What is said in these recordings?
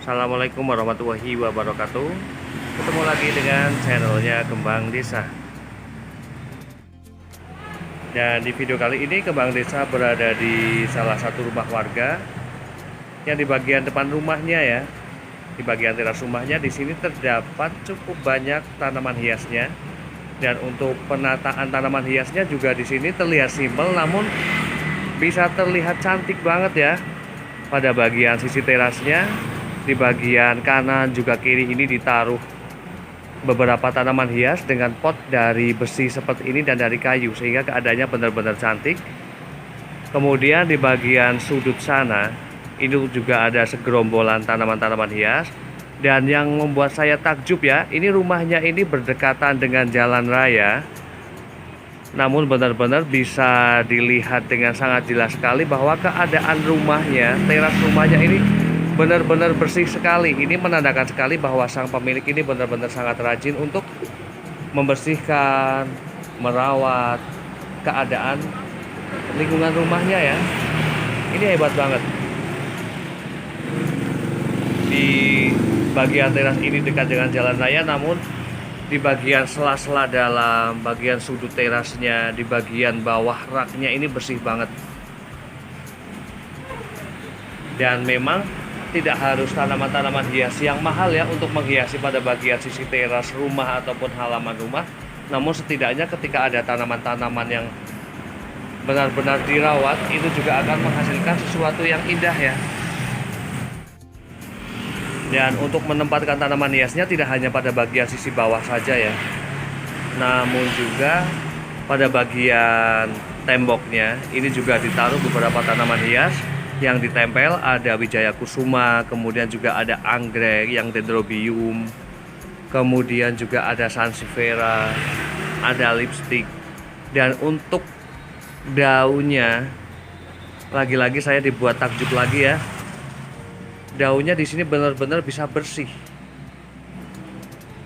Assalamualaikum warahmatullahi wabarakatuh. Ketemu lagi dengan channelnya Kembang Desa. Dan di video kali ini Kembang Desa berada di salah satu rumah warga yang di bagian depan rumahnya ya. Di bagian teras rumahnya di sini terdapat cukup banyak tanaman hiasnya. Dan untuk penataan tanaman hiasnya juga di sini terlihat simpel namun bisa terlihat cantik banget ya. Pada bagian sisi terasnya, di bagian kanan juga kiri ini ditaruh beberapa tanaman hias dengan pot dari besi seperti ini dan dari kayu sehingga keadaannya benar-benar cantik. Kemudian di bagian sudut sana ini juga ada segerombolan tanaman-tanaman hias. Dan yang membuat saya takjub ya, ini rumahnya ini berdekatan dengan jalan raya. Namun benar-benar bisa dilihat dengan sangat jelas sekali bahwa keadaan rumahnya, teras rumahnya ini benar-benar bersih sekali. Ini menandakan sekali bahwa sang pemilik ini benar-benar sangat rajin untuk membersihkan, merawat keadaan lingkungan rumahnya ya. Ini hebat banget. Di bagian teras ini dekat dengan jalan raya, namun di bagian sela-sela dalam bagian sudut terasnya, di bagian bawah raknya ini bersih banget. Dan memang tidak harus tanaman-tanaman hias yang mahal ya untuk menghiasi pada bagian sisi teras rumah ataupun halaman rumah. Namun setidaknya ketika ada tanaman-tanaman yang benar-benar dirawat, itu juga akan menghasilkan sesuatu yang indah ya. Dan untuk menempatkan tanaman hiasnya tidak hanya pada bagian sisi bawah saja ya, namun juga pada bagian temboknya ini juga ditaruh beberapa tanaman hias yang ditempel. Ada wijaya kusuma, kemudian juga ada anggrek yang dendrobium, kemudian juga ada sansevieria, ada lipstick. Dan untuk daunnya, lagi-lagi saya dibuat takjub lagi ya. Daunnya di sini benar-benar bisa bersih.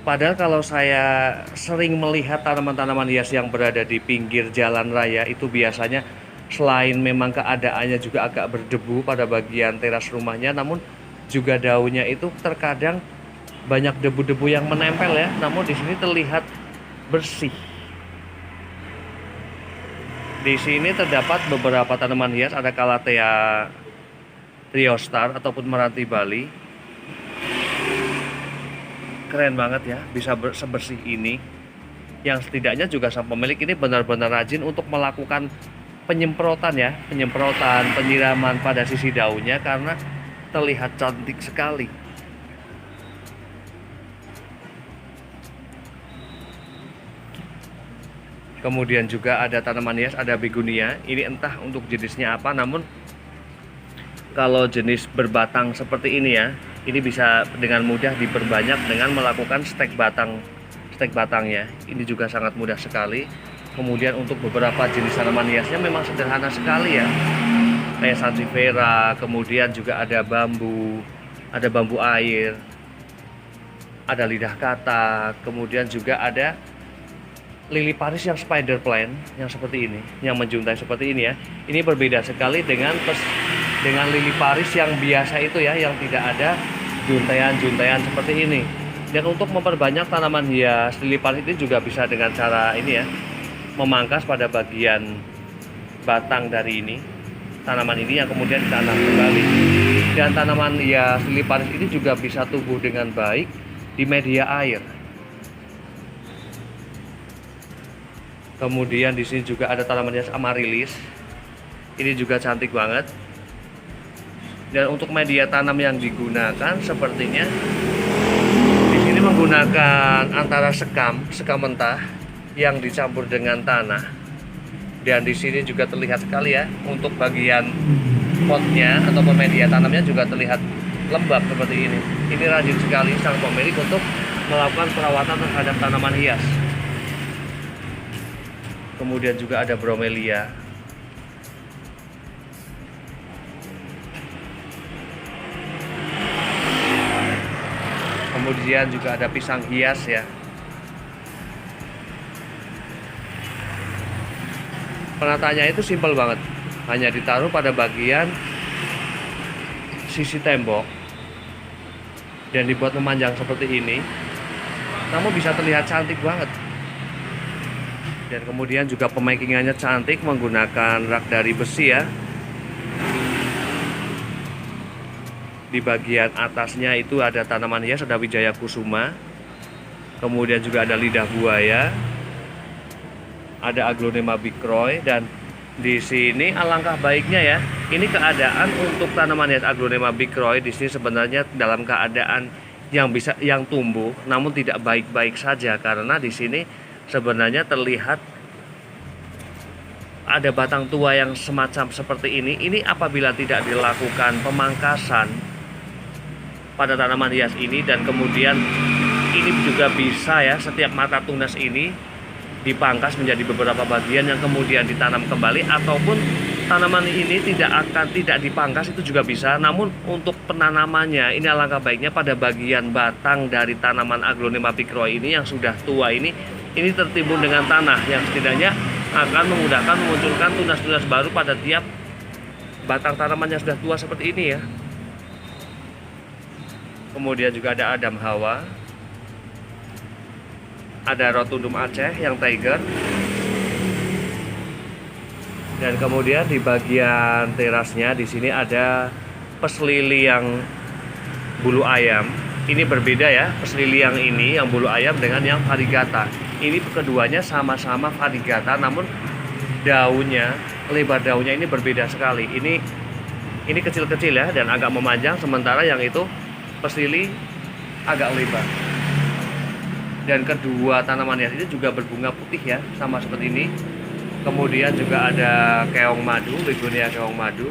Padahal kalau saya sering melihat tanaman-tanaman hias yang berada di pinggir jalan raya itu biasanya selain memang keadaannya juga agak berdebu pada bagian teras rumahnya, namun juga daunnya itu terkadang banyak debu-debu yang menempel ya. Namun di sini terlihat bersih. Di sini terdapat beberapa tanaman hias, ada Calathea Triostar ataupun Meranti Bali. Keren banget ya, bisa sebersih ini. Yang setidaknya juga sang pemilik ini benar-benar rajin untuk melakukan penyemprotan ya, penyemprotan, penyiraman pada sisi daunnya karena terlihat cantik sekali. Kemudian juga ada tanaman hias, ada begonia. Ini entah untuk jenisnya apa, namun kalau jenis berbatang seperti ini ya, ini bisa dengan mudah diperbanyak dengan melakukan stek batangnya. Ini juga sangat mudah sekali. Kemudian untuk beberapa jenis tanaman hiasnya memang sederhana sekali ya, kayak sansevieria, kemudian juga ada bambu air, ada lidah katak, kemudian juga ada lili Paris yang spider plant yang seperti ini, yang menjuntai seperti ini ya. Ini berbeda sekali dengan lili Paris yang biasa itu ya, yang tidak ada juntaian-juntaian seperti ini. Dan untuk memperbanyak tanaman hias lili Paris ini juga bisa dengan cara ini ya, memangkas pada bagian batang dari ini, tanaman ini yang kemudian ditanam kembali. Dan tanaman hias lili Paris ini juga bisa tumbuh dengan baik di media air. Kemudian di sini juga ada tanaman hias amaryllis. Ini juga cantik banget. Dan untuk media tanam yang digunakan sepertinya di sini menggunakan antara sekam mentah yang dicampur dengan tanah. Dan di sini juga terlihat sekali ya, untuk bagian potnya ataupun media tanamnya juga terlihat lembab seperti ini. Ini rajin sekali sang pemilik untuk melakukan perawatan terhadap tanaman hias. Kemudian juga ada bromelia. Kemudian juga ada pisang hias ya. Penataannya itu simpel banget, hanya ditaruh pada bagian sisi tembok. dan dibuat memanjang seperti ini, namun bisa terlihat cantik banget. Dan kemudian juga pemakingannya cantik menggunakan rak dari besi ya. Di bagian atasnya itu ada tanaman hias, ada Wijaya Kusuma. Kemudian juga ada lidah buaya, ada Aglonema bicroy, dan di sini alangkah baiknya ya. Ini keadaan untuk tanaman hias Aglonema bicroy di sini sebenarnya dalam keadaan yang tumbuh, namun tidak baik-baik saja karena di sini sebenarnya terlihat ada batang tua yang semacam seperti ini. Ini apabila tidak dilakukan pemangkasan pada tanaman hias ini, dan kemudian ini juga bisa ya, setiap mata tunas ini dipangkas menjadi beberapa bagian yang kemudian ditanam kembali, ataupun tanaman ini tidak dipangkas, itu juga bisa. Namun untuk penanamannya ini alangkah baiknya pada bagian batang dari tanaman Aglonema bicroy ini yang sudah tua ini tertimbun dengan tanah, yang setidaknya akan memudahkan memunculkan tunas-tunas baru pada tiap batang tanaman yang sudah tua seperti ini ya. Kemudian juga ada Adam Hawa, ada Rotundum Aceh yang tiger, dan kemudian di bagian terasnya di sini ada peslili yang bulu ayam. Ini berbeda ya, peslili yang ini yang bulu ayam dengan yang variegata. Ini keduanya sama-sama variegata, namun daunnya, lebar daunnya ini berbeda sekali. Ini kecil-kecil ya dan agak memanjang, sementara yang itu peslili agak lebar. Dan kedua tanaman hias ini juga berbunga putih ya, sama seperti ini. Kemudian juga ada keong madu, begonia keong madu.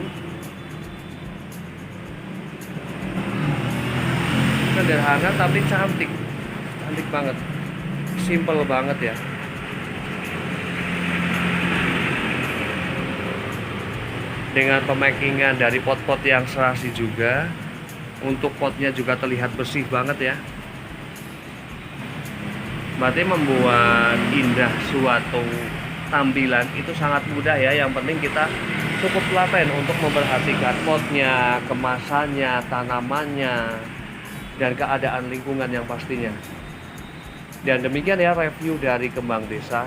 Sederhana tapi cantik, cantik banget, simple banget ya. Dengan pemakingan dari pot-pot yang serasi juga. Untuk potnya juga terlihat bersih banget ya. Berarti membuat indah suatu tampilan itu sangat mudah ya. Yang penting kita cukup telaten untuk memperhatikan potnya, kemasannya, tanamannya, dan keadaan lingkungan yang pastinya. Dan demikian ya review dari Kembang Desa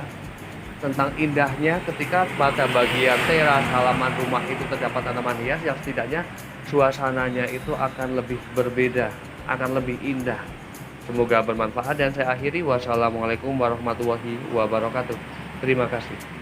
tentang indahnya ketika pada bagian teras halaman rumah itu terdapat tanaman hias yang setidaknya suasananya itu akan lebih berbeda, akan lebih indah. Semoga bermanfaat dan saya akhiri. Wassalamualaikum warahmatullahi wabarakatuh. Terima kasih.